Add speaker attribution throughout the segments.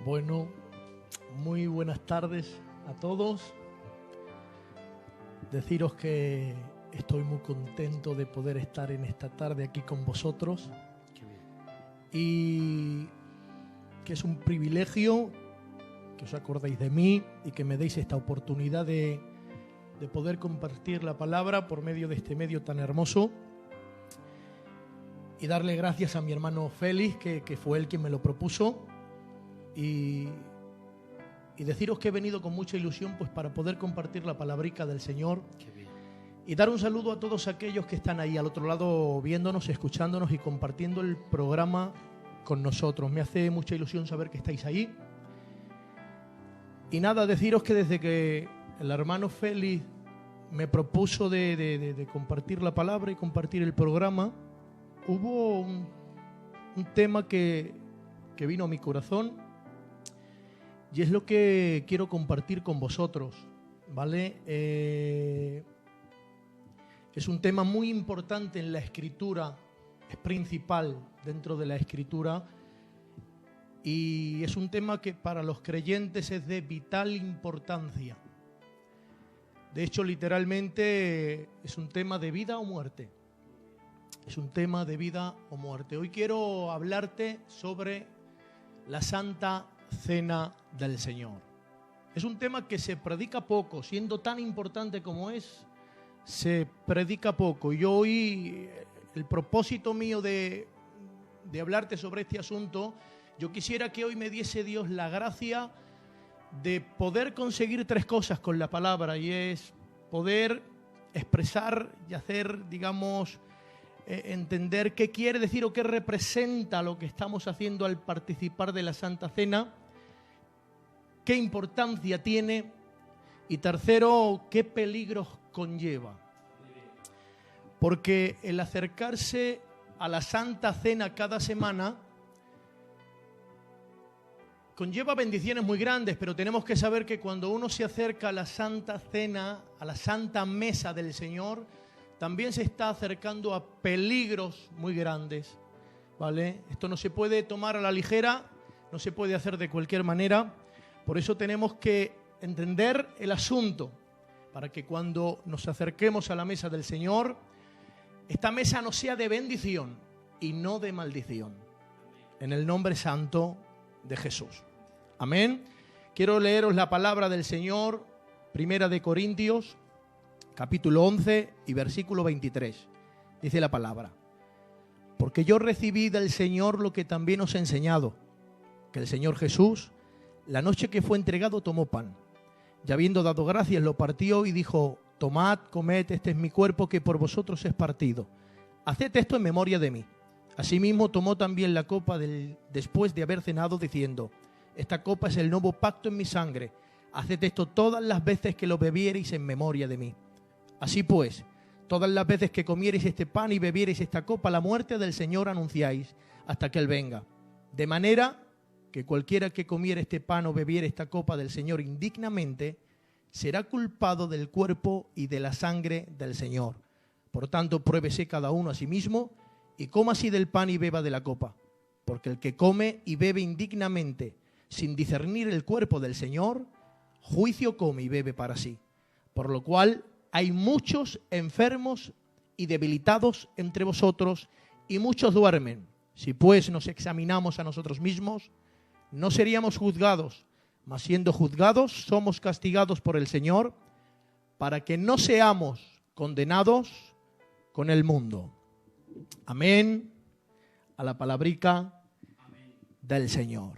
Speaker 1: Bueno, muy buenas tardes a todos. Deciros que estoy muy contento de poder estar en esta tarde aquí con vosotros.
Speaker 2: Qué bien.
Speaker 1: Y que es un privilegio que os acordéis de mí y que me deis esta oportunidad de poder compartir la palabra por medio de este medio tan hermoso. Y darle gracias a mi hermano Félix, que fue él quien me lo propuso. Y deciros que he venido con mucha ilusión pues para poder compartir la palabrica del Señor.
Speaker 2: Qué bien.
Speaker 1: Y dar un saludo a todos aquellos que están ahí al otro lado viéndonos, escuchándonos y compartiendo el programa con nosotros. Me hace mucha ilusión saber que estáis ahí. Y nada, deciros que desde que el hermano Félix me propuso de compartir la palabra y compartir el programa, hubo un tema que vino a mi corazón y es lo que quiero compartir con vosotros, ¿vale? Es un tema muy importante en la Escritura, es principal dentro de la Escritura y es un tema que para los creyentes es de vital importancia. De hecho, literalmente es un tema de vida o muerte. Es un tema de vida o muerte. Hoy quiero hablarte sobre la Santa Cena del Señor. Es un tema que se predica poco, siendo tan importante como es, se predica poco. Y hoy, el propósito mío de hablarte sobre este asunto, yo quisiera que hoy me diese Dios la gracia de poder conseguir tres cosas con la palabra, y es poder expresar y hacer, digamos, entender qué quiere decir o qué representa lo que estamos haciendo al participar de la Santa Cena, qué importancia tiene y tercero, qué peligros conlleva. Porque el acercarse a la Santa Cena cada semana conlleva bendiciones muy grandes, pero tenemos que saber que cuando uno se acerca a la Santa Cena, a la Santa Mesa del Señor, también se está acercando a peligros muy grandes, ¿vale? Esto no se puede tomar a la ligera, no se puede hacer de cualquier manera. Por eso tenemos que entender el asunto, para que cuando nos acerquemos a la mesa del Señor, esta mesa no sea de bendición y no de maldición. En el nombre santo de Jesús. Amén. Quiero leeros la palabra del Señor, Primera de Corintios, capítulo 11 y versículo 23. Dice la palabra: porque yo recibí del Señor lo que también os he enseñado, que el Señor Jesús, la noche que fue entregado, tomó pan, y habiendo dado gracias, lo partió y dijo: tomad, comed, este es mi cuerpo que por vosotros es partido. Haced esto en memoria de mí. Asimismo tomó también la copa después de haber cenado, diciendo: esta copa es el nuevo pacto en mi sangre. Haced esto todas las veces que lo bebiereis en memoria de mí. Así pues, todas las veces que comiereis este pan y bebiereis esta copa, la muerte del Señor anunciáis hasta que Él venga. De manera que cualquiera que comiere este pan o bebiere esta copa del Señor indignamente, será culpado del cuerpo y de la sangre del Señor. Por tanto, pruébese cada uno a sí mismo y coma así del pan y beba de la copa. Porque el que come y bebe indignamente, sin discernir el cuerpo del Señor, juicio come y bebe para sí. Por lo cual hay muchos enfermos y debilitados entre vosotros, y muchos duermen. Si pues nos examinamos a nosotros mismos, no seríamos juzgados, mas siendo juzgados somos castigados por el Señor, para que no seamos condenados con el mundo. Amén. A la palabrica del Señor.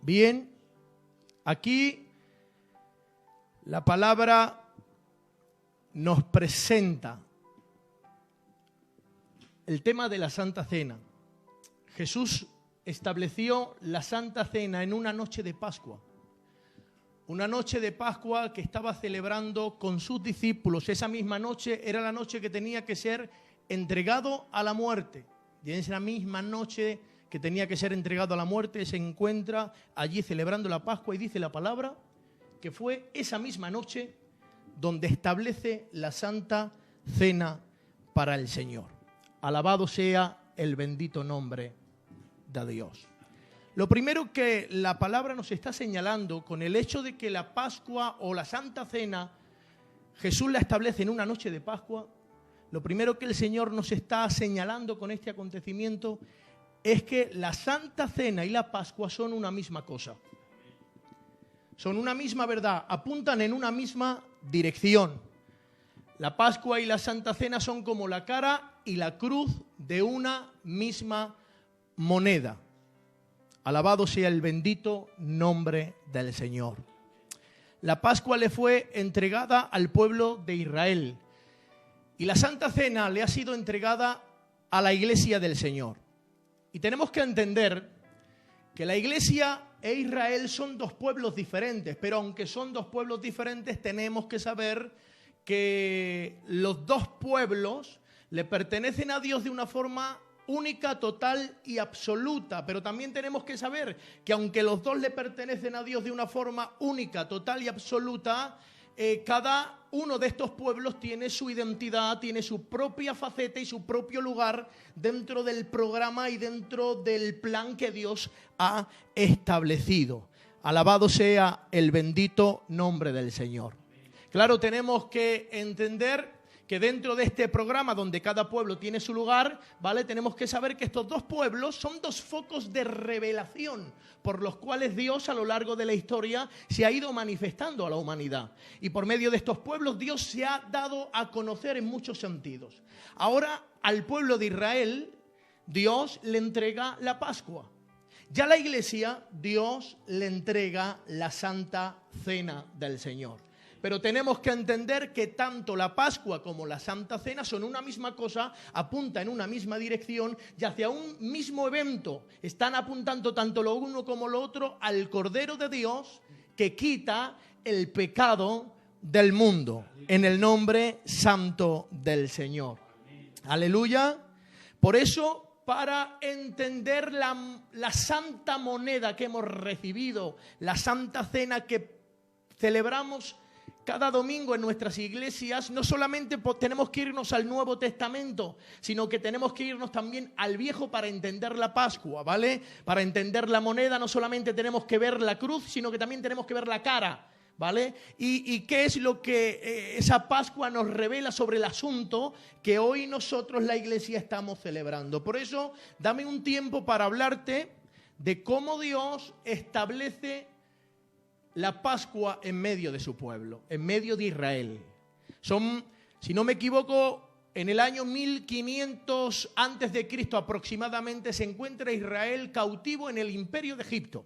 Speaker 1: Bien, aquí la palabra nos presenta el tema de la Santa Cena. Jesús estableció la Santa Cena en una noche de Pascua. Una noche de Pascua que estaba celebrando con sus discípulos. Esa misma noche era la noche que tenía que ser entregado a la muerte. Y en esa misma noche que tenía que ser entregado a la muerte, se encuentra allí celebrando la Pascua, y dice la palabra que fue esa misma noche donde establece la Santa Cena para el Señor. Alabado sea el bendito nombre de Dios. Lo primero que la palabra nos está señalando con el hecho de que la Pascua o la Santa Cena, Jesús la establece en una noche de Pascua, lo primero que el Señor nos está señalando con este acontecimiento es que la Santa Cena y la Pascua son una misma cosa. Son una misma verdad, apuntan en una misma dirección. La Pascua y la Santa Cena son como la cara y la cruz de una misma moneda. Alabado sea el bendito nombre del Señor. La Pascua le fue entregada al pueblo de Israel y la Santa Cena le ha sido entregada a la Iglesia del Señor. Y tenemos que entender que la Iglesia e Israel son dos pueblos diferentes, pero aunque son dos pueblos diferentes, tenemos que saber que los dos pueblos le pertenecen a Dios de una forma única, total y absoluta, pero también tenemos que saber que aunque los dos le pertenecen a Dios de una forma única, total y absoluta, cada uno de estos pueblos tiene su identidad, tiene su propia faceta y su propio lugar dentro del programa y dentro del plan que Dios ha establecido. Alabado sea el bendito nombre del Señor. Claro, tenemos que entender que dentro de este programa donde cada pueblo tiene su lugar, ¿vale? Tenemos que saber que estos dos pueblos son dos focos de revelación por los cuales Dios a lo largo de la historia se ha ido manifestando a la humanidad. Y por medio de estos pueblos Dios se ha dado a conocer en muchos sentidos. Ahora al pueblo de Israel Dios le entrega la Pascua. Ya a la Iglesia Dios le entrega la Santa Cena del Señor. Pero tenemos que entender que tanto la Pascua como la Santa Cena son una misma cosa, apuntan en una misma dirección y hacia un mismo evento. Están apuntando tanto lo uno como lo otro al Cordero de Dios que quita el pecado del mundo, en el nombre santo del Señor. Aleluya. Por eso, para entender la santa moneda que hemos recibido, la Santa Cena que celebramos cada domingo en nuestras iglesias, no solamente tenemos que irnos al Nuevo Testamento, sino que tenemos que irnos también al Viejo para entender la Pascua, ¿vale? Para entender la moneda no solamente tenemos que ver la cruz, sino que también tenemos que ver la cara, ¿vale? ¿Y qué es lo que esa Pascua nos revela sobre el asunto que hoy nosotros, la iglesia, estamos celebrando? Por eso, dame un tiempo para hablarte de cómo Dios establece la Pascua en medio de su pueblo, en medio de Israel. Si no me equivoco, en el año 1500 antes de Cristo aproximadamente se encuentra Israel cautivo en el imperio de Egipto.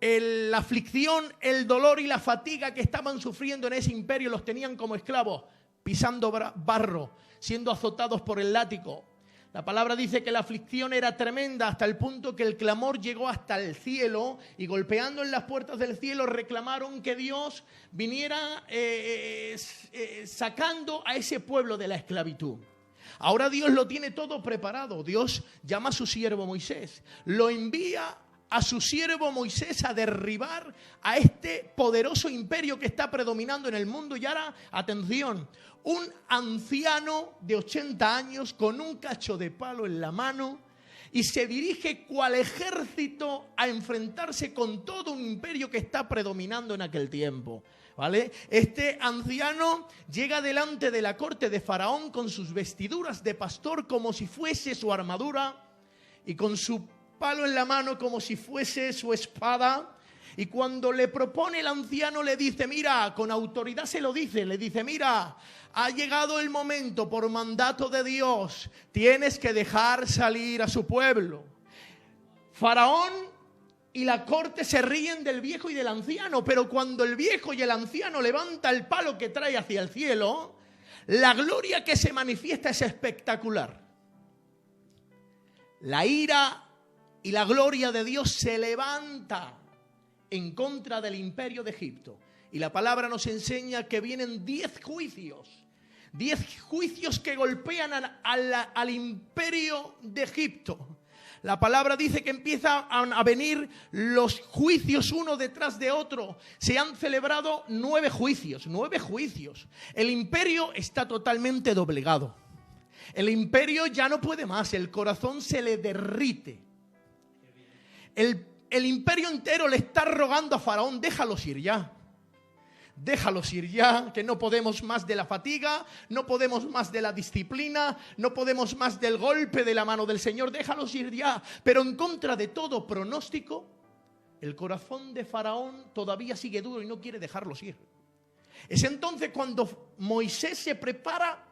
Speaker 1: La aflicción, el dolor y la fatiga que estaban sufriendo en ese imperio los tenían como esclavos, pisando barro, siendo azotados por el látigo. La palabra dice que la aflicción era tremenda hasta el punto que el clamor llegó hasta el cielo y golpeando en las puertas del cielo reclamaron que Dios viniera sacando a ese pueblo de la esclavitud. Ahora Dios lo tiene todo preparado. Dios llama a su siervo Moisés, lo envía a su siervo Moisés a derribar a este poderoso imperio que está predominando en el mundo. Y ahora, atención, un anciano de 80 años con un cacho de palo en la mano y se dirige cual ejército a enfrentarse con todo un imperio que está predominando en aquel tiempo, ¿vale? Este anciano llega delante de la corte de Faraón con sus vestiduras de pastor como si fuese su armadura y con su palo en la mano como si fuese su espada. Y cuando le propone el anciano le dice, mira, con autoridad se lo dice, le dice, mira, ha llegado el momento por mandato de Dios, tienes que dejar salir a su pueblo. Faraón y la corte se ríen del viejo y del anciano, pero cuando el viejo y el anciano levanta el palo que trae hacia el cielo, la gloria que se manifiesta es espectacular. La ira y la gloria de Dios se levanta en contra del imperio de Egipto. Y la palabra nos enseña que vienen 10 juicios. 10 juicios que golpean al imperio de Egipto. La palabra dice que empiezan a venir los juicios uno detrás de otro. Se han celebrado 9 juicios. 9 juicios. El imperio está totalmente doblegado. El imperio ya no puede más. El corazón se le derrite. El imperio entero le está rogando a Faraón, déjalos ir ya. Déjalos ir ya, que no podemos más de la fatiga, no podemos más de la disciplina, no podemos más del golpe de la mano del Señor, déjalos ir ya. Pero en contra de todo pronóstico, el corazón de Faraón todavía sigue duro y no quiere dejarlos ir. Es entonces cuando Moisés se prepara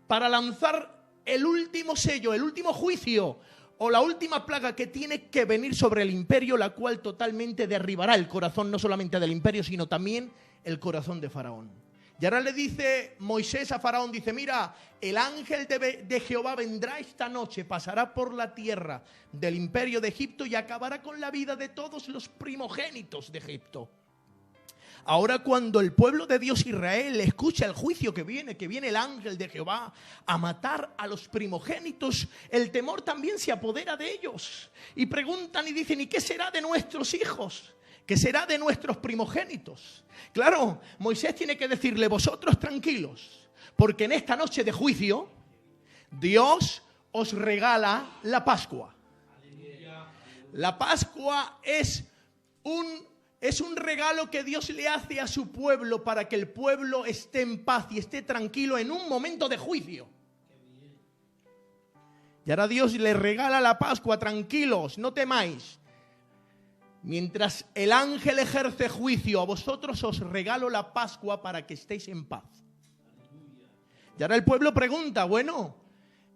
Speaker 1: para lanzar el último sello, el último juicio o la última plaga que tiene que venir sobre el imperio, la cual totalmente derribará el corazón no solamente del imperio, sino también el corazón de Faraón. Y ahora le dice Moisés a Faraón, dice, mira, el ángel de Jehová vendrá esta noche, pasará por la tierra del imperio de Egipto y acabará con la vida de todos los primogénitos de Egipto. Ahora cuando el pueblo de Dios Israel escucha el juicio que viene el ángel de Jehová a matar a los primogénitos, el temor también se apodera de ellos. Y preguntan y dicen, ¿y qué será de nuestros hijos? ¿Qué será de nuestros primogénitos? Claro, Moisés tiene que decirle, vosotros tranquilos, porque en esta noche de juicio, Dios os regala la Pascua. La Pascua es un regalo que Dios le hace a su pueblo para que el pueblo esté en paz y esté tranquilo en un momento de juicio. Y ahora Dios le regala la Pascua, tranquilos, no temáis. Mientras el ángel ejerce juicio, a vosotros os regalo la Pascua para que estéis en paz. Y ahora el pueblo pregunta, bueno,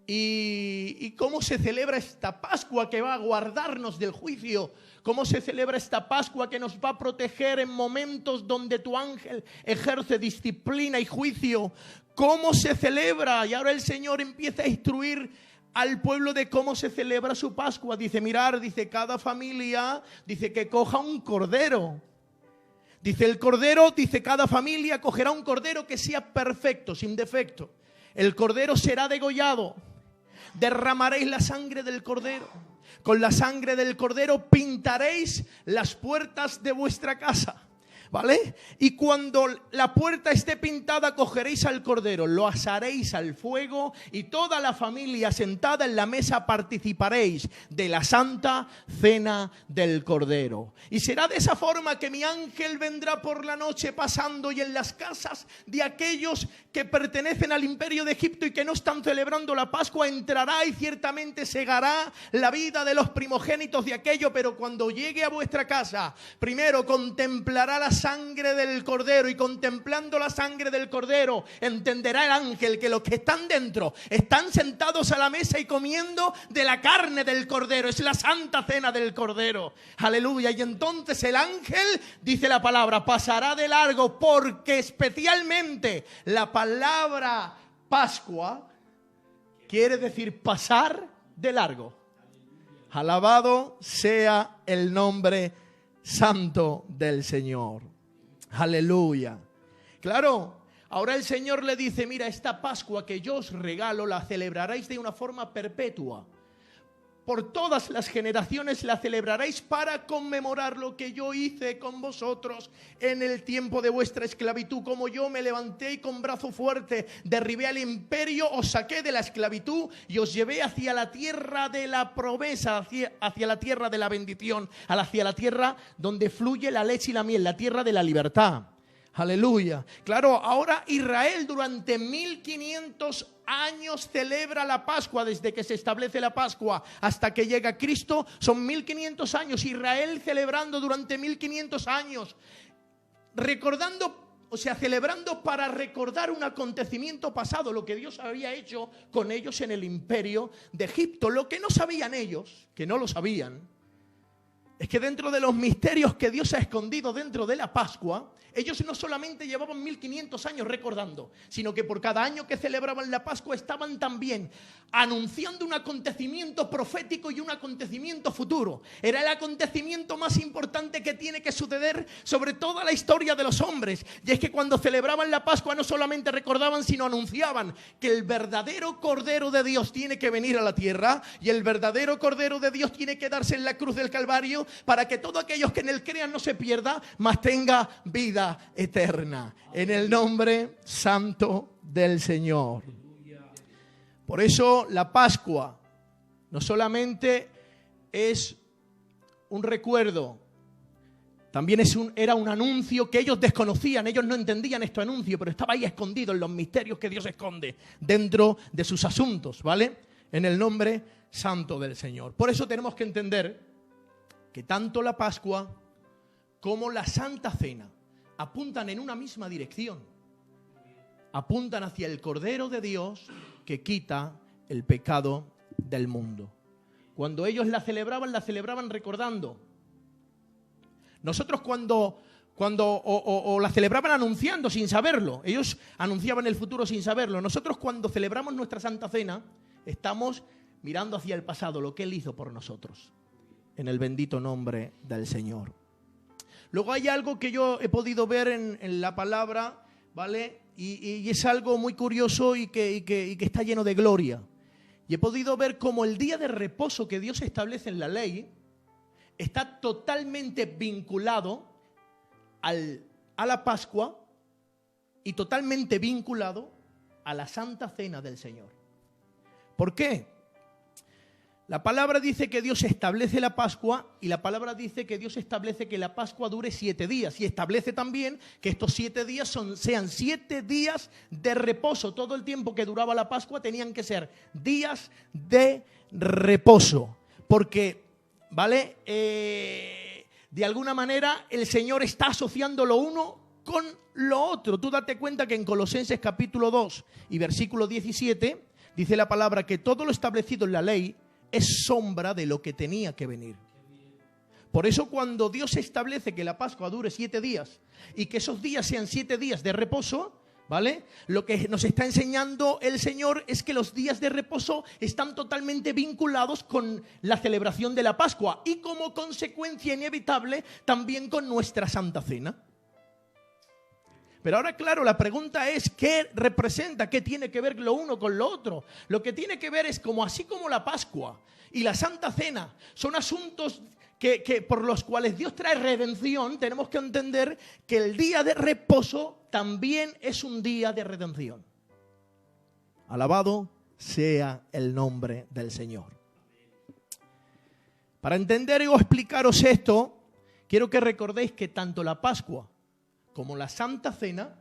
Speaker 1: ¿y cómo se celebra esta Pascua que va a guardarnos del juicio? ¿Cómo se celebra esta Pascua que nos va a proteger en momentos donde tu ángel ejerce disciplina y juicio? ¿Cómo se celebra? Y ahora el Señor empieza a instruir al pueblo de cómo se celebra su Pascua. Dice, mirar, dice, cada familia, dice que coja un cordero. Dice el cordero, dice, cada familia cogerá un cordero que sea perfecto, sin defecto. El cordero será degollado. Derramaréis la sangre del cordero. Con la sangre del cordero pintaréis las puertas de vuestra casa. ¿Vale? Y cuando la puerta esté pintada, cogeréis al cordero, lo asaréis al fuego y toda la familia sentada en la mesa participaréis de la santa cena del cordero. Y será de esa forma que mi ángel vendrá por la noche pasando y en las casas de aquellos que pertenecen al imperio de Egipto y que no están celebrando la Pascua, entrará y ciertamente segará la vida de los primogénitos de aquello, pero cuando llegue a vuestra casa, primero contemplará la sangre del cordero y contemplando la sangre del cordero entenderá el ángel que los que están dentro están sentados a la mesa y comiendo de la carne del cordero. Es la santa cena del cordero. Aleluya. Y entonces el ángel, dice la palabra, pasará de largo, porque especialmente la palabra Pascua quiere decir pasar de largo. Alabado sea el nombre santo del Señor. Aleluya. Claro, ahora el Señor le dice, mira, esta Pascua que yo os regalo la celebraréis de una forma perpetua. Por todas las generaciones la celebraréis para conmemorar lo que yo hice con vosotros en el tiempo de vuestra esclavitud. Como yo me levanté y con brazo fuerte derribé al imperio, os saqué de la esclavitud y os llevé hacia la tierra de la promesa, hacia la tierra de la bendición, hacia la tierra donde fluye la leche y la miel, la tierra de la libertad. Aleluya. Claro, ahora Israel durante 1500 años celebra la Pascua. Desde que se establece la Pascua hasta que llega Cristo son 1500 años. Israel celebrando durante 1500 años, recordando, celebrando para recordar un acontecimiento pasado, lo que Dios había hecho con ellos en el imperio de Egipto. Lo que no sabían ellos, que no lo sabían, es que dentro de los misterios que Dios ha escondido dentro de la Pascua, ellos no solamente llevaban 1500 años recordando, sino que por cada año que celebraban la Pascua estaban también anunciando un acontecimiento profético y un acontecimiento futuro. Era el acontecimiento más importante que tiene que suceder sobre toda la historia de los hombres. Y es que cuando celebraban la Pascua no solamente recordaban, sino anunciaban que el verdadero Cordero de Dios tiene que venir a la tierra y el verdadero Cordero de Dios tiene que darse en la cruz del Calvario para que todos aquellos que en él crean no se pierda, mas tenga vida eterna, en el nombre santo del Señor. Por eso la Pascua no solamente es un recuerdo, también era un anuncio que ellos desconocían, ellos no entendían este anuncio, pero estaba ahí escondido en los misterios que Dios esconde dentro de sus asuntos, ¿vale? En el nombre santo del Señor. Por eso tenemos que entender que tanto la Pascua como la Santa Cena apuntan en una misma dirección. Apuntan hacia el Cordero de Dios que quita el pecado del mundo. Cuando ellos la celebraban recordando. Nosotros cuando la celebraban anunciando sin saberlo. Ellos anunciaban el futuro sin saberlo. Nosotros cuando celebramos nuestra Santa Cena estamos mirando hacia el pasado, lo que Él hizo por nosotros. En el bendito nombre del Señor. Luego hay algo que yo he podido ver en la palabra, ¿vale? Y es algo muy curioso y que está lleno de gloria. Y he podido ver cómo el día de reposo que Dios establece en la ley está totalmente vinculado a la Pascua y totalmente vinculado a la Santa Cena del Señor. ¿Por qué? La palabra dice que Dios establece la Pascua y la palabra dice que Dios establece que la Pascua dure 7 días y establece también que estos 7 días sean 7 días de reposo. Todo el tiempo que duraba la Pascua tenían que ser días de reposo porque, ¿vale? De alguna manera el Señor está asociando lo uno con lo otro. Tú date cuenta que en Colosenses capítulo 2 y versículo 17 dice la palabra que todo lo establecido en la ley es sombra de lo que tenía que venir. Por eso cuando Dios establece que la Pascua dure 7 días y que esos días sean 7 días de reposo, ¿vale? Lo que nos está enseñando el Señor es que los días de reposo están totalmente vinculados con la celebración de la Pascua y como consecuencia inevitable también con nuestra Santa Cena. Pero ahora, claro, la pregunta es, ¿qué representa? ¿Qué tiene que ver lo uno con lo otro? Lo que tiene que ver es como así como la Pascua y la Santa Cena son asuntos que por los cuales Dios trae redención, tenemos que entender que el día de reposo también es un día de redención. Alabado sea el nombre del Señor. Para entender o explicaros esto, quiero que recordéis que tanto la Pascua como la Santa Cena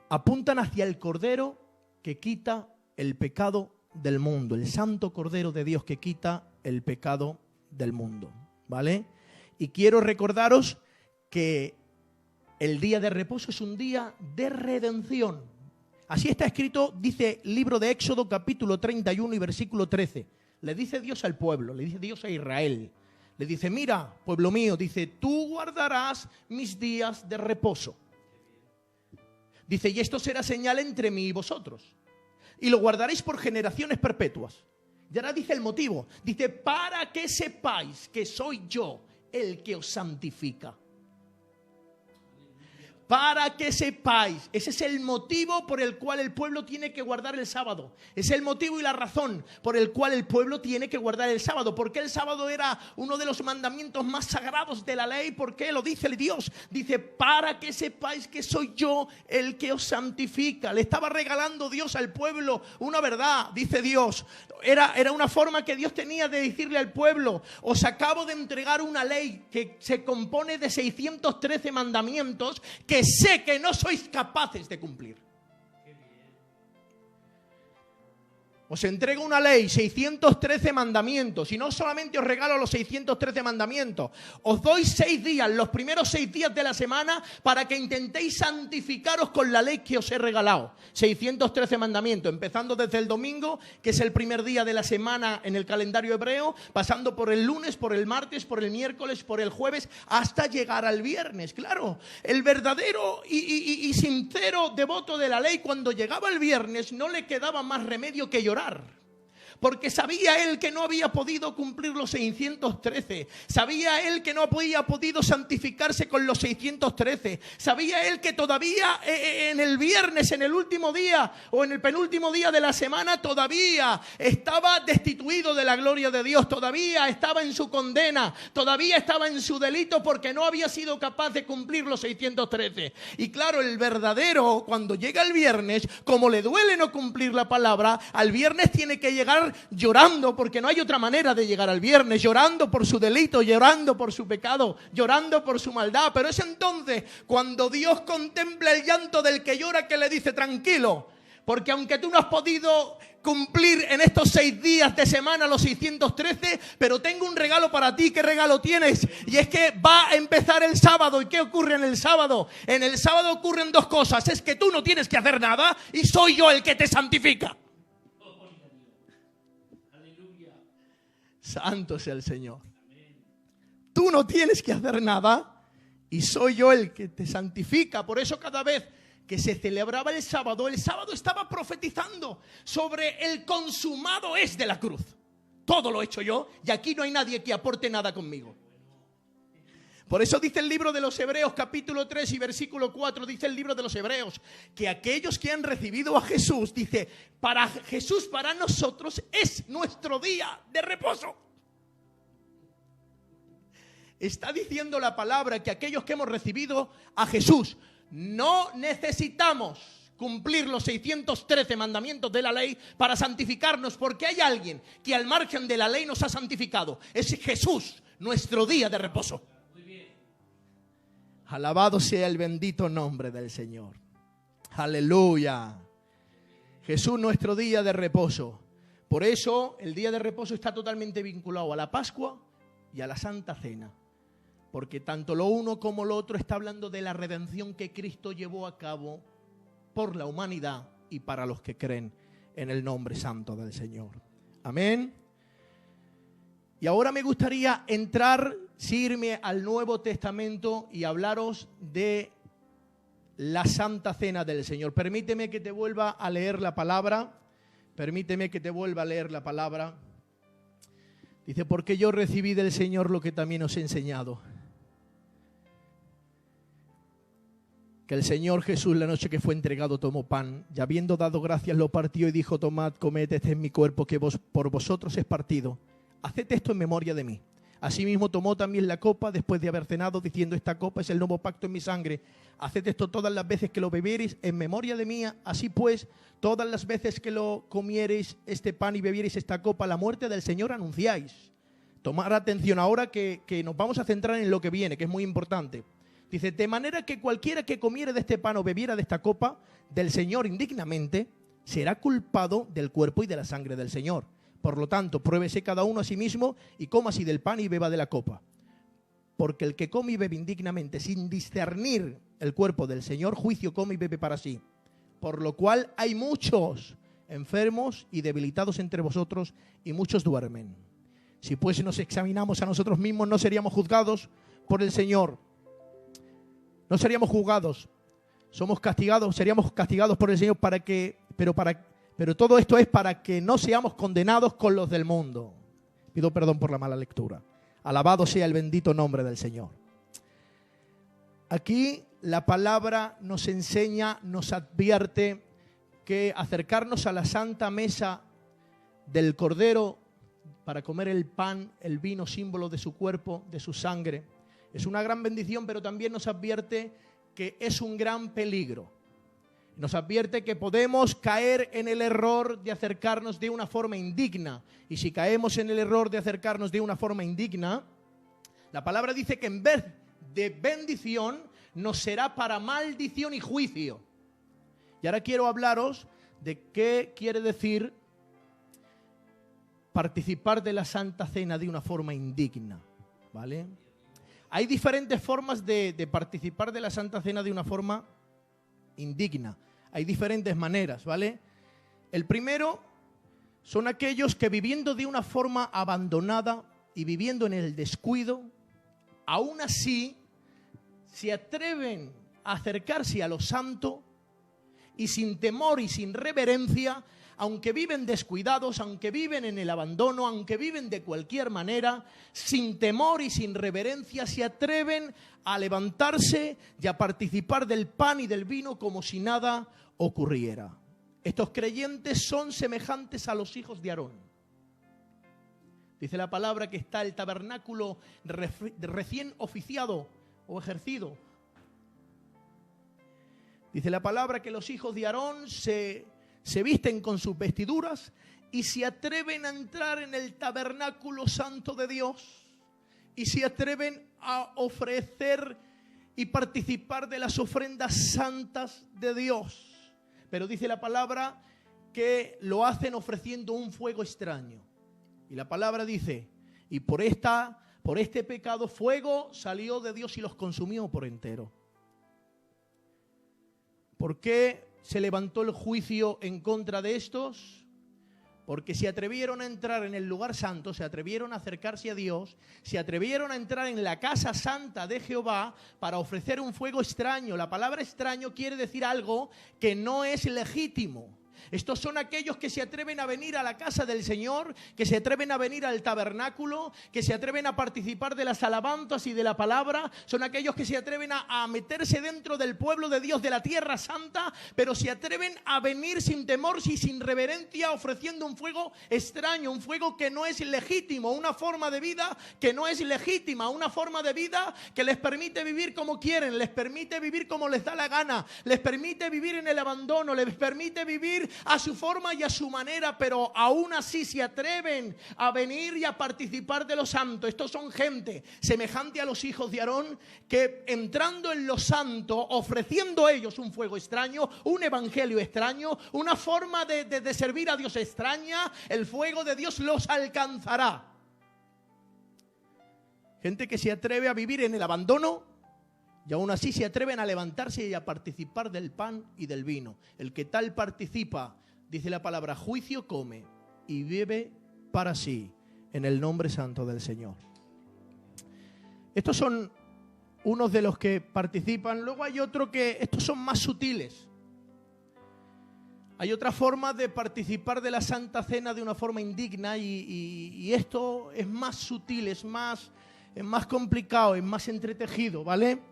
Speaker 1: apuntan hacia el Cordero que quita el pecado del mundo, el Santo Cordero de Dios que quita el pecado del mundo, ¿vale? Y quiero recordaros que el día de reposo es un día de redención. Así está escrito, dice el libro de Éxodo capítulo 31 y versículo 13. Le dice Dios al pueblo, le dice Dios a Israel. Le dice, mira, pueblo mío, dice, tú guardarás mis días de reposo. Dice, y esto será señal entre mí y vosotros. Y lo guardaréis por generaciones perpetuas. Y ahora dice el motivo. Dice, para que sepáis que soy yo el que os santifica. Para que sepáis. Ese es el motivo por el cual el pueblo tiene que guardar el sábado. Es el motivo y la razón por el cual el pueblo tiene que guardar el sábado. Porque el sábado era uno de los mandamientos más sagrados de la ley. ¿Por qué? Lo dice Dios. Dice, para que sepáis que soy yo el que os santifica. Le estaba regalando Dios al pueblo una verdad, dice Dios. Era una forma que Dios tenía de decirle al pueblo, os acabo de entregar una ley que se compone de 613 mandamientos que sé que no sois capaces de cumplir. Os entrego una ley, 613 mandamientos, y no solamente os regalo los 613 mandamientos, os doy 6 días, los primeros 6 días de la semana, para que intentéis santificaros con la ley que os he regalado. 613 mandamientos, empezando desde el domingo, que es el primer día de la semana en el calendario hebreo, pasando por el lunes, por el martes, por el miércoles, por el jueves, hasta llegar al viernes. Claro, el verdadero y sincero devoto de la ley, cuando llegaba el viernes, no le quedaba más remedio que llorar. Porque sabía él que no había podido cumplir los 613. Sabía él que no había podido santificarse con los 613. Sabía él que todavía en el viernes, en el último día o en el penúltimo día de la semana, todavía estaba destituido de la gloria de Dios. Todavía estaba en su condena. Todavía estaba en su delito porque no había sido capaz de cumplir los 613. Y claro, el verdadero, cuando llega el viernes, como le duele no cumplir la palabra, al viernes tiene que llegar estar llorando porque no hay otra manera de llegar al viernes, llorando por su delito, llorando por su pecado, llorando por su maldad. Pero es entonces cuando Dios contempla el llanto del que llora que le dice: tranquilo, porque aunque tú no has podido cumplir en estos 6 días de semana los 613, pero tengo un regalo para ti. ¿Qué regalo tienes? Y es que va a empezar el sábado. ¿Y qué ocurre en el sábado? En el sábado ocurren 2 cosas. Es que tú no tienes que hacer nada y soy yo el que te santifica. Santo sea el Señor. Tú no tienes que hacer nada y soy yo el que te santifica. Por eso cada vez que se celebraba el sábado estaba profetizando sobre el consumado es de la cruz. Todo lo he hecho yo y aquí no hay nadie que aporte nada conmigo. Por eso dice el libro de los Hebreos, capítulo 3 y versículo 4, dice el libro de los Hebreos, que aquellos que han recibido a Jesús, dice, para Jesús, para nosotros, es nuestro día de reposo. Está diciendo la palabra que aquellos que hemos recibido a Jesús, no necesitamos cumplir los 613 mandamientos de la ley para santificarnos, porque hay alguien que al margen de la ley nos ha santificado. Es Jesús, nuestro día de reposo. Alabado sea el bendito nombre del Señor. Aleluya. Jesús, nuestro día de reposo. Por eso el día de reposo está totalmente vinculado a la Pascua y a la Santa Cena. Porque tanto lo uno como lo otro está hablando de la redención que Cristo llevó a cabo por la humanidad y para los que creen en el nombre santo del Señor. Amén. Y ahora me gustaría irme al Nuevo Testamento y hablaros de la Santa Cena del Señor. Permíteme que te vuelva a leer la palabra. Dice, porque yo recibí del Señor lo que también os he enseñado. Que el Señor Jesús, la noche que fue entregado, tomó pan, y habiendo dado gracias lo partió y dijo, tomad, comed, este es mi cuerpo que por vosotros es partido. Haced esto en memoria de mí. Asimismo tomó también la copa después de haber cenado, diciendo, esta copa es el nuevo pacto en mi sangre. Haced esto todas las veces que lo bebiereis en memoria de mí. Así pues, todas las veces que lo comiereis este pan y bebiereis esta copa, la muerte del Señor anunciáis. Tomad atención ahora que nos vamos a centrar en lo que viene, que es muy importante. Dice, de manera que cualquiera que comiere de este pan o bebiera de esta copa del Señor indignamente, será culpado del cuerpo y de la sangre del Señor. Por lo tanto, pruébese cada uno a sí mismo y coma así del pan y beba de la copa. Porque el que come y bebe indignamente, sin discernir el cuerpo del Señor, juicio come y bebe para sí. Por lo cual hay muchos enfermos y debilitados entre vosotros y muchos duermen. Si pues nos examinamos a nosotros mismos, no seríamos juzgados por el Señor. No seríamos juzgados. Seríamos castigados por el Señor pero todo esto es para que no seamos condenados con los del mundo. Pido perdón por la mala lectura. Alabado sea el bendito nombre del Señor. Aquí la palabra nos enseña, nos advierte que acercarnos a la santa mesa del Cordero para comer el pan, el vino, símbolo de su cuerpo, de su sangre, es una gran bendición, pero también nos advierte que es un gran peligro. Nos advierte que podemos caer en el error de acercarnos de una forma indigna. Y si caemos en el error de acercarnos de una forma indigna, la palabra dice que en vez de bendición nos será para maldición y juicio. Y ahora quiero hablaros de qué quiere decir participar de la Santa Cena de una forma indigna, ¿vale? Hay diferentes formas de participar de la Santa Cena de una forma indigna. Hay diferentes maneras, ¿vale? El primero son aquellos que viviendo de una forma abandonada y viviendo en el descuido, aún así se atreven a acercarse a lo santo y sin temor y sin reverencia, aunque viven descuidados, aunque viven en el abandono, aunque viven de cualquier manera, sin temor y sin reverencia, se atreven a levantarse y a participar del pan y del vino como si nada ocurriera. Estos creyentes son semejantes a los hijos de Aarón. Dice la palabra que está el tabernáculo recién oficiado o ejercido. Dice la palabra que los hijos de Aarón se visten con sus vestiduras y se atreven a entrar en el tabernáculo santo de Dios y se atreven a ofrecer y participar de las ofrendas santas de Dios. Pero dice la palabra que lo hacen ofreciendo un fuego extraño. Y la palabra dice, y por este pecado fuego salió de Dios y los consumió por entero. ¿Por qué se levantó el juicio en contra de estos? Porque se atrevieron a entrar en el lugar santo, se atrevieron a acercarse a Dios, se atrevieron a entrar en la casa santa de Jehová para ofrecer un fuego extraño. La palabra extraño quiere decir algo que no es legítimo. Estos son aquellos que se atreven a venir a la casa del Señor, que se atreven a venir al tabernáculo, que se atreven a participar de las alabanzas y de la palabra. Son aquellos que se atreven a meterse dentro del pueblo de Dios, de la tierra santa, pero se atreven a venir sin temor y sin reverencia, ofreciendo un fuego extraño, un fuego que no es legítimo, una forma de vida que no es legítima, una forma de vida que les permite vivir como quieren, les permite vivir como les da la gana, les permite vivir en el abandono, les permite vivir a su forma y a su manera, pero aún así se atreven a venir y a participar de lo santo. Estos son gente semejante a los hijos de Aarón, que entrando en lo santo, ofreciendo ellos un fuego extraño, un evangelio extraño, una forma de servir a Dios extraña, el fuego de Dios los alcanzará. Gente que se atreve a vivir en el abandono y aún así se atreven a levantarse y a participar del pan y del vino. El que tal participa, dice la palabra, juicio come y bebe para sí, en el nombre santo del Señor. Estos son unos de los que participan. Luego hay otro que, estos son más sutiles. Hay otra forma de participar de la Santa Cena de una forma indigna y esto es más sutil, es más complicado, es más entretejido, ¿vale?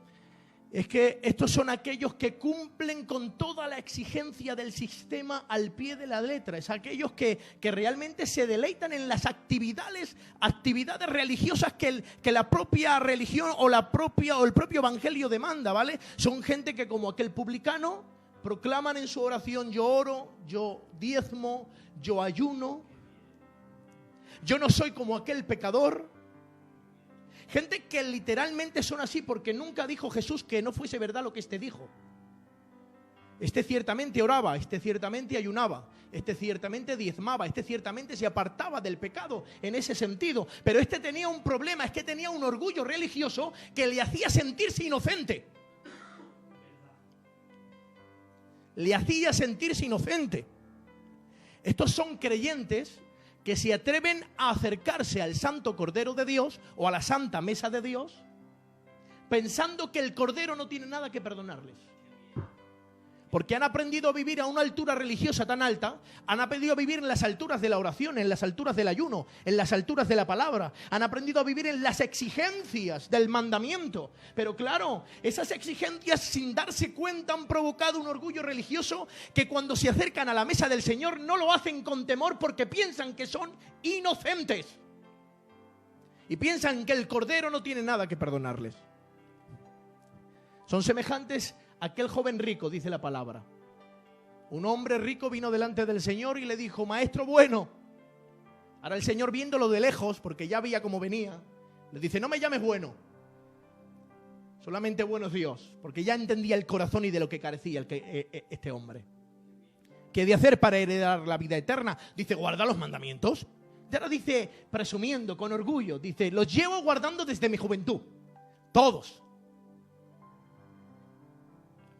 Speaker 1: Es que estos son aquellos que cumplen con toda la exigencia del sistema al pie de la letra. Es aquellos que realmente se deleitan en las actividades religiosas que la propia religión o el propio evangelio demanda, ¿vale? Son gente que, como aquel publicano, proclaman en su oración: yo oro, yo diezmo, yo ayuno, yo no soy como aquel pecador. Gente que literalmente son así porque nunca dijo Jesús que no fuese verdad lo que este dijo. Este ciertamente oraba, este ciertamente ayunaba, este ciertamente diezmaba, este ciertamente se apartaba del pecado en ese sentido. Pero este tenía un problema, es que tenía un orgullo religioso que le hacía sentirse inocente. Le hacía sentirse inocente. Estos son creyentes que se atreven a acercarse al Santo Cordero de Dios o a la Santa Mesa de Dios, pensando que el Cordero no tiene nada que perdonarles. Porque han aprendido a vivir a una altura religiosa tan alta, han aprendido a vivir en las alturas de la oración, en las alturas del ayuno, en las alturas de la palabra, han aprendido a vivir en las exigencias del mandamiento. Pero claro, esas exigencias sin darse cuenta han provocado un orgullo religioso que cuando se acercan a la mesa del Señor no lo hacen con temor porque piensan que son inocentes. Y piensan que el Cordero no tiene nada que perdonarles. Son semejantes a aquel joven rico, dice la palabra. Un hombre rico vino delante del Señor y le dijo: maestro bueno. Ahora el Señor, viéndolo de lejos, porque ya veía cómo venía, le dice: no me llames bueno, solamente bueno es Dios. Porque ya entendía el corazón y de lo que carecía este hombre. ¿Qué he de hacer para heredar la vida eterna? Dice: guarda los mandamientos. Y ahora dice, presumiendo, con orgullo, dice: los llevo guardando desde mi juventud, todos.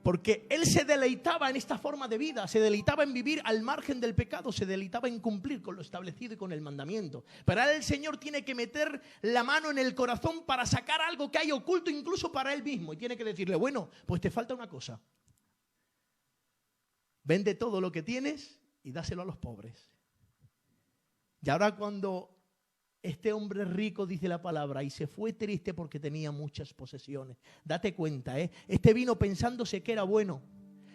Speaker 1: Porque él se deleitaba en esta forma de vida, se deleitaba en vivir al margen del pecado, se deleitaba en cumplir con lo establecido y con el mandamiento. Pero ahora el Señor tiene que meter la mano en el corazón para sacar algo que hay oculto incluso para él mismo. Y tiene que decirle: bueno, pues te falta una cosa. Vende todo lo que tienes y dáselo a los pobres. Y ahora cuando este hombre rico, dice la palabra, y se fue triste porque tenía muchas posesiones. Date cuenta, este vino pensándose que era bueno.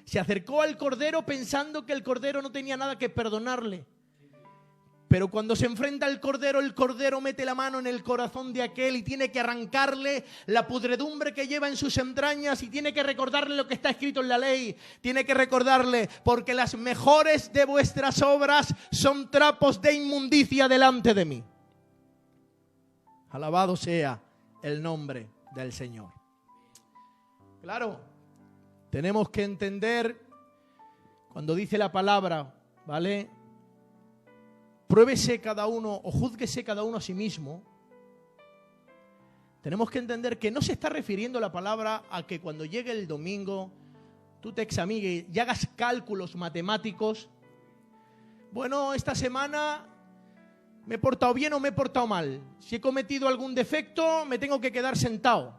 Speaker 1: Se acercó al Cordero pensando que el Cordero no tenía nada que perdonarle. Pero cuando se enfrenta al Cordero, el Cordero mete la mano en el corazón de aquel y tiene que arrancarle la pudredumbre que lleva en sus entrañas y tiene que recordarle lo que está escrito en la ley. Tiene que recordarle, porque las mejores de vuestras obras son trapos de inmundicia delante de mí. Alabado sea el nombre del Señor. Claro, tenemos que entender cuando dice la palabra, ¿vale? Pruébese cada uno o júzguese cada uno a sí mismo. Tenemos que entender que no se está refiriendo la palabra a que cuando llegue el domingo tú te examines y hagas cálculos matemáticos. Bueno, esta semana ¿me he portado bien o me he portado mal? Si he cometido algún defecto, me tengo que quedar sentado.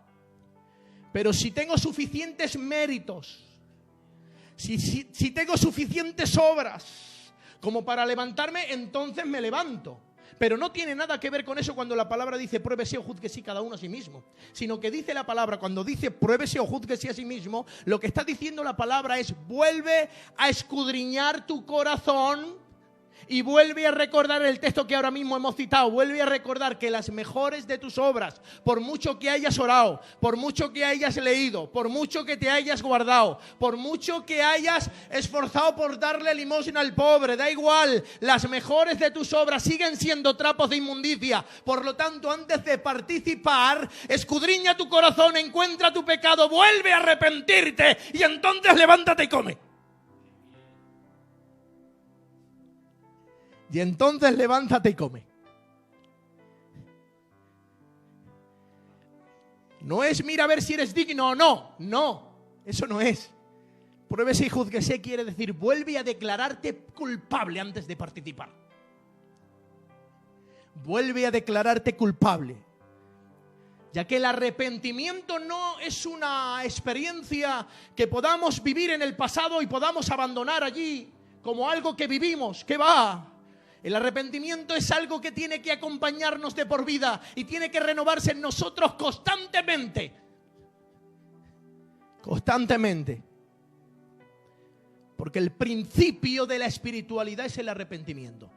Speaker 1: Pero si tengo suficientes méritos, si tengo suficientes obras como para levantarme, entonces me levanto. Pero no tiene nada que ver con eso cuando la palabra dice pruébese o júzguese cada uno a sí mismo. Sino que dice la palabra, cuando dice pruébese o júzguese a sí mismo, lo que está diciendo la palabra es vuelve a escudriñar tu corazón. Y vuelve a recordar el texto que ahora mismo hemos citado. Vuelve a recordar que las mejores de tus obras, por mucho que hayas orado, por mucho que hayas leído, por mucho que te hayas guardado, por mucho que hayas esforzado por darle limosna al pobre, da igual, las mejores de tus obras siguen siendo trapos de inmundicia. Por lo tanto, antes de participar, escudriña tu corazón, encuentra tu pecado, vuelve a arrepentirte y entonces levántate y come. Y entonces levántate y come. No es mira a ver si eres digno o no. No, eso no es. Pruébese y júzguese quiere decir vuelve a declararte culpable antes de participar. Vuelve a declararte culpable. Ya que el arrepentimiento no es una experiencia que podamos vivir en el pasado y podamos abandonar allí como algo que vivimos, que va. El arrepentimiento es algo que tiene que acompañarnos de por vida y tiene que renovarse en nosotros constantemente. Constantemente. Porque el principio de la espiritualidad es el arrepentimiento.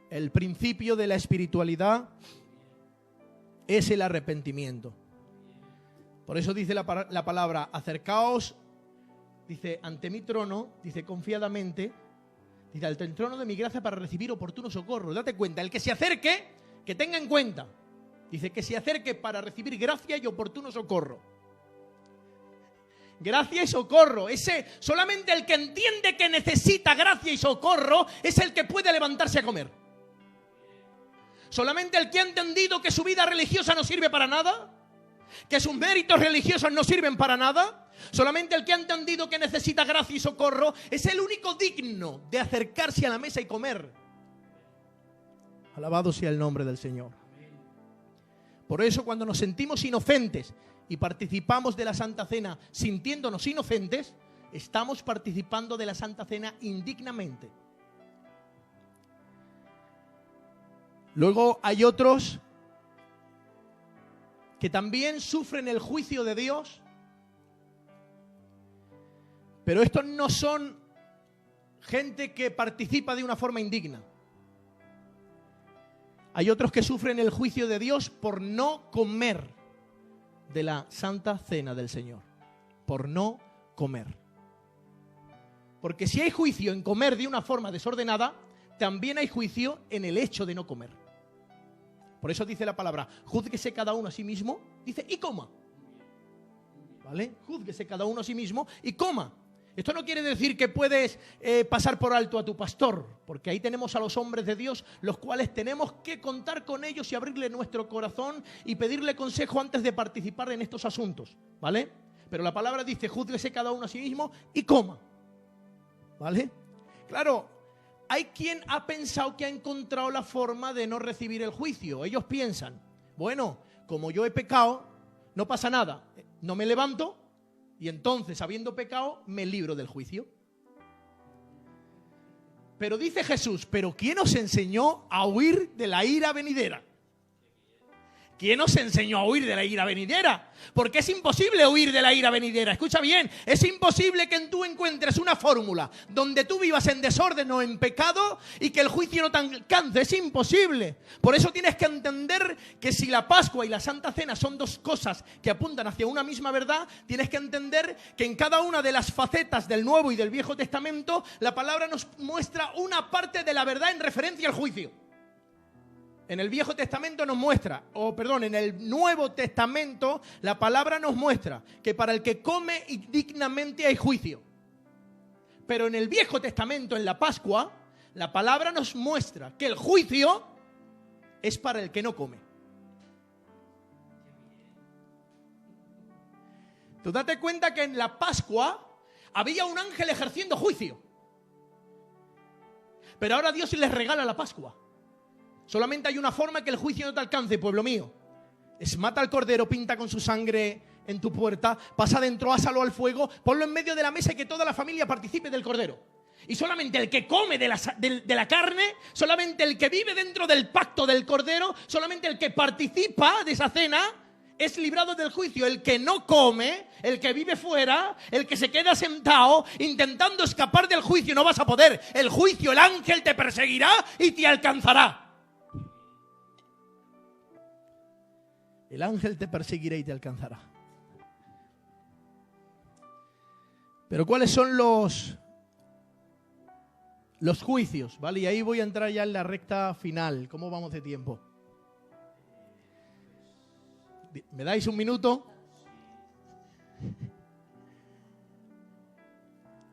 Speaker 1: El principio de la espiritualidad es el arrepentimiento. Por eso dice la palabra, acercaos, dice, ante mi trono, dice, confiadamente, dice, ante el trono de mi gracia para recibir oportuno socorro. Date cuenta, el que se acerque, que tenga en cuenta. Dice, que se acerque para recibir gracia y oportuno socorro. Gracia y socorro. Solamente el que entiende que necesita gracia y socorro es el que puede levantarse a comer. Solamente el que ha entendido que su vida religiosa no sirve para nada, que sus méritos religiosos no sirven para nada. Solamente el que ha entendido que necesita gracia y socorro es el único digno de acercarse a la mesa y comer. Alabado sea el nombre del Señor. Por eso cuando nos sentimos inocentes y participamos de la Santa Cena sintiéndonos inocentes, estamos participando de la Santa Cena indignamente. Luego hay otros que también sufren el juicio de Dios. Pero estos no son gente que participa de una forma indigna. Hay otros que sufren el juicio de Dios por no comer de la Santa Cena del Señor. Por no comer. Porque si hay juicio en comer de una forma desordenada, también hay juicio en el hecho de no comer. Por eso dice la palabra, júzguese cada uno a sí mismo, dice, y coma. ¿Vale? Júzguese cada uno a sí mismo y coma. Esto no quiere decir que puedes pasar por alto a tu pastor, porque ahí tenemos a los hombres de Dios, los cuales tenemos que contar con ellos y abrirle nuestro corazón y pedirle consejo antes de participar en estos asuntos, ¿vale? Pero la palabra dice, júzguese cada uno a sí mismo y coma, ¿vale? Claro, hay quien ha pensado que ha encontrado la forma de no recibir el juicio. Ellos piensan, bueno, como yo he pecado, no pasa nada, no me levanto, y entonces, habiendo pecado, me libro del juicio. Pero dice Jesús, ¿pero quién os enseñó a huir de la ira venidera? ¿Quién os enseñó a huir de la ira venidera? Porque es imposible huir de la ira venidera. Escucha bien, es imposible que tú encuentres una fórmula donde tú vivas en desorden o en pecado y que el juicio no te alcance. Es imposible. Por eso tienes que entender que si la Pascua y la Santa Cena son dos cosas que apuntan hacia una misma verdad, tienes que entender que en cada una de las facetas del Nuevo y del Viejo Testamento, la palabra nos muestra una parte de la verdad en referencia al juicio. En el Viejo Testamento nos muestra, en el Nuevo Testamento la palabra nos muestra que para el que come indignamente hay juicio. Pero en el Viejo Testamento, en la Pascua, la palabra nos muestra que el juicio es para el que no come. Tú date cuenta que en la Pascua había un ángel ejerciendo juicio. Pero ahora Dios les regala la Pascua. Solamente hay una forma que el juicio no te alcance, pueblo mío. Es mata al cordero, pinta con su sangre en tu puerta, pasa adentro, ásalo al fuego, ponlo en medio de la mesa y que toda la familia participe del cordero. Y solamente el que come de la carne, solamente el que vive dentro del pacto del cordero, solamente el que participa de esa cena, es librado del juicio. El que no come, el que vive fuera, el que se queda sentado intentando escapar del juicio, no vas a poder. El juicio, el ángel te perseguirá y te alcanzará. El ángel te perseguirá y te alcanzará. Pero ¿cuáles son los juicios? ¿Vale? Y ahí voy a entrar ya en la recta final. ¿Cómo vamos de tiempo? ¿Me dais un minuto?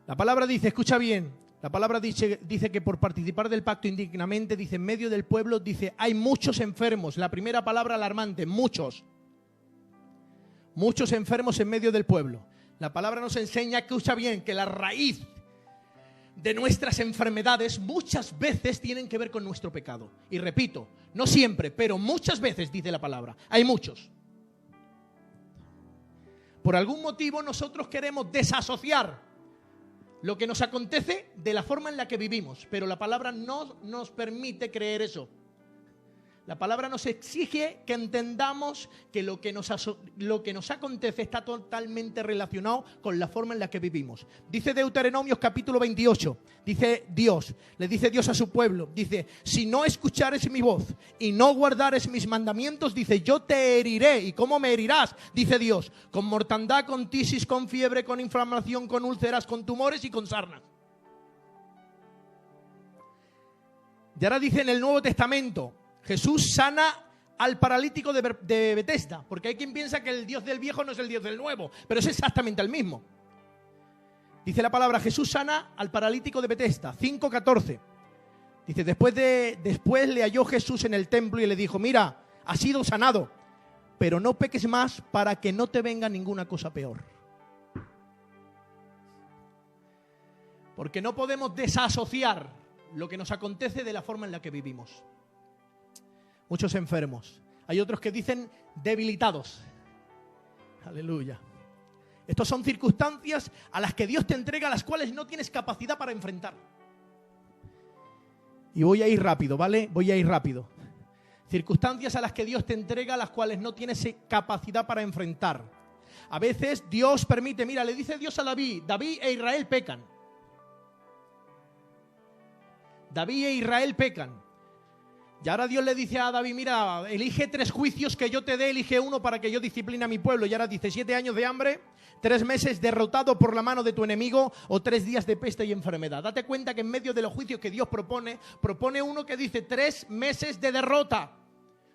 Speaker 1: La palabra dice, escucha bien, la palabra dice que por participar del pacto indignamente, dice en medio del pueblo, dice hay muchos enfermos. La primera palabra alarmante, muchos. Muchos enfermos en medio del pueblo. La palabra nos enseña, escucha bien, que la raíz de nuestras enfermedades muchas veces tienen que ver con nuestro pecado. Y repito, no siempre, pero muchas veces, dice la palabra, hay muchos. Por algún motivo nosotros queremos desasociar lo que nos acontece de la forma en la que vivimos, pero la palabra no nos permite creer eso. La palabra nos exige que entendamos que lo que nos acontece está totalmente relacionado con la forma en la que vivimos. Dice Deuteronomios capítulo 28, le dice Dios a su pueblo, dice, si no escuchares mi voz y no guardares mis mandamientos, dice, yo te heriré. ¿Y cómo me herirás? Dice Dios, con mortandad, con tisis, con fiebre, con inflamación, con úlceras, con tumores y con sarnas. Y ahora dice en el Nuevo Testamento, Jesús sana al paralítico de Betesda, porque hay quien piensa que el Dios del viejo no es el Dios del nuevo, pero es exactamente el mismo. Dice la palabra, Jesús sana al paralítico de Betesda, 5:14. Dice, después le halló Jesús en el templo y le dijo, mira, has sido sanado, pero no peques más para que no te venga ninguna cosa peor. Porque no podemos desasociar lo que nos acontece de la forma en la que vivimos. Muchos enfermos. Hay otros que dicen debilitados. Aleluya. Estas son circunstancias a las que Dios te entrega, a las cuales no tienes capacidad para enfrentar. Y voy a ir rápido, ¿vale? Voy a ir rápido. Circunstancias a las que Dios te entrega, a las cuales no tienes capacidad para enfrentar. A veces Dios permite, mira, le dice Dios a David e Israel pecan. David e Israel pecan. Y ahora Dios le dice a David, mira, elige 3 juicios que yo te dé, elige uno para que yo discipline a mi pueblo. Y ahora dice 7 años de hambre, 3 meses derrotado por la mano de tu enemigo o 3 días de peste y enfermedad. Date cuenta que en medio de los juicios que Dios propone uno que dice 3 meses de derrota.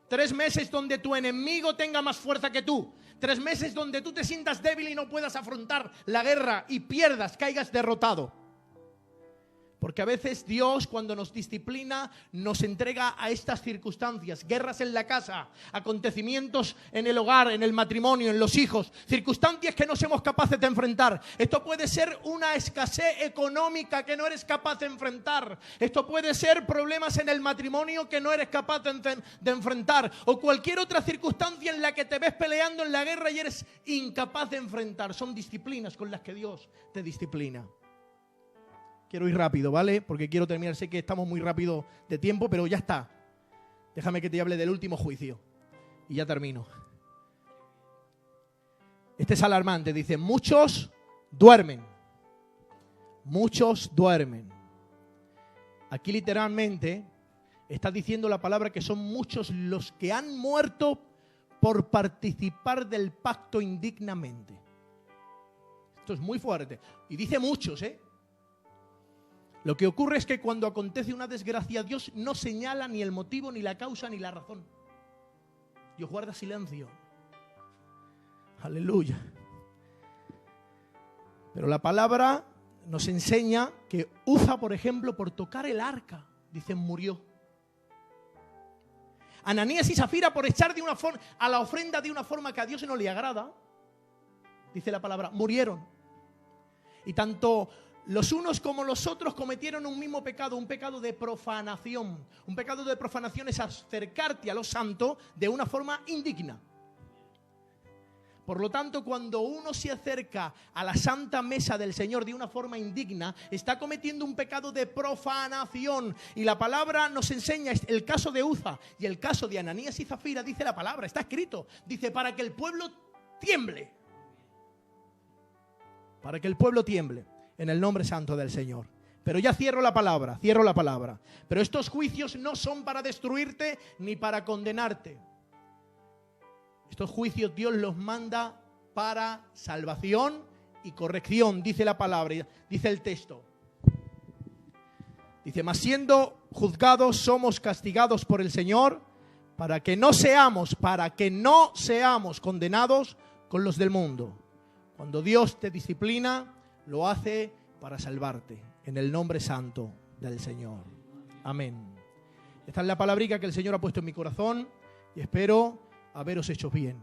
Speaker 1: 3 meses donde tu enemigo tenga más fuerza que tú. 3 meses donde tú te sientas débil y no puedas afrontar la guerra y pierdas, caigas derrotado. Porque a veces Dios, cuando nos disciplina, nos entrega a estas circunstancias, guerras en la casa, acontecimientos en el hogar, en el matrimonio, en los hijos, circunstancias que no somos capaces de enfrentar. Esto puede ser una escasez económica que no eres capaz de enfrentar. Esto puede ser problemas en el matrimonio que no eres capaz de enfrentar. O cualquier otra circunstancia en la que te ves peleando en la guerra y eres incapaz de enfrentar. Son disciplinas con las que Dios te disciplina. Quiero ir rápido, ¿vale? Porque quiero terminar. Sé que estamos muy rápido de tiempo, pero ya está. Déjame que te hable del último juicio. Y ya termino. Este es alarmante. Dice, muchos duermen. Muchos duermen. Aquí literalmente está diciendo la palabra que son muchos los que han muerto por participar del pacto indignamente. Esto es muy fuerte. Y dice muchos, ¿eh? Lo que ocurre es que cuando acontece una desgracia, Dios no señala ni el motivo, ni la causa, ni la razón. Dios guarda silencio. Aleluya. Pero la palabra nos enseña que Uza, por ejemplo, por tocar el arca, dicen, murió. Ananías y Zafira por echar a la ofrenda de una forma que a Dios no le agrada, dice la palabra, murieron. Y tanto los unos como los otros cometieron un mismo pecado, un pecado de profanación. Un pecado de profanación es acercarte a lo santo de una forma indigna. Por lo tanto, cuando uno se acerca a la santa mesa del Señor de una forma indigna, está cometiendo un pecado de profanación. Y la palabra nos enseña el caso de Uza y el caso de Ananías y Zafira, dice la palabra, está escrito. Dice, para que el pueblo tiemble. Para que el pueblo tiemble en el nombre santo del Señor. Pero ya cierro la palabra. Pero estos juicios no son para destruirte ni para condenarte. Estos juicios Dios los manda para salvación y corrección, dice la palabra, dice el texto. Dice, mas siendo juzgados somos castigados por el Señor para que no seamos condenados con los del mundo. Cuando Dios te disciplina, lo hace para salvarte, en el nombre santo del Señor. Amén. Esta es la palabrica que el Señor ha puesto en mi corazón y espero haberos hecho bien.